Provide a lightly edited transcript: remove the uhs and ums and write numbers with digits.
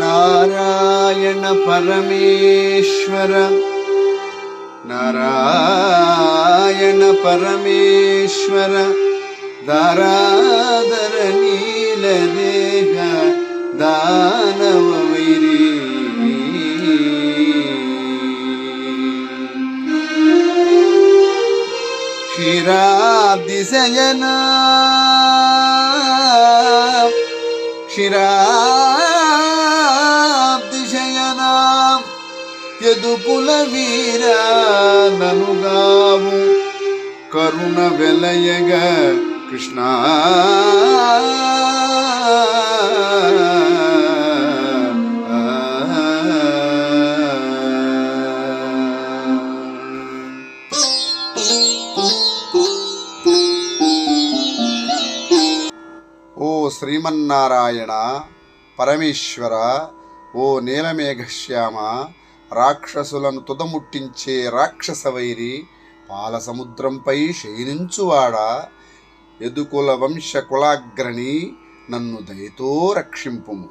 నారాయణ పరమేశ్వర నారాయణ పరమేశ్వర దారాదర నీలదేహ దానవ వైరీ క్షీరాబ్దిశయన క్షీరాబ్దిశయన యదుకుల వీర ననుగావు కరుణ వెలయగ కృష్ణ ఓ శ్రీమన్నారాయణ పరమేశ్వర, ఓ నీలమేఘశ్యామ, రాక్షసులను తుదముట్టించే రాక్షసవైరి, పాలసముద్రంపై శయనించువాడా, యదుకుల వంశ కులాగ్రణి, నన్ను దయతో రక్షింపుము.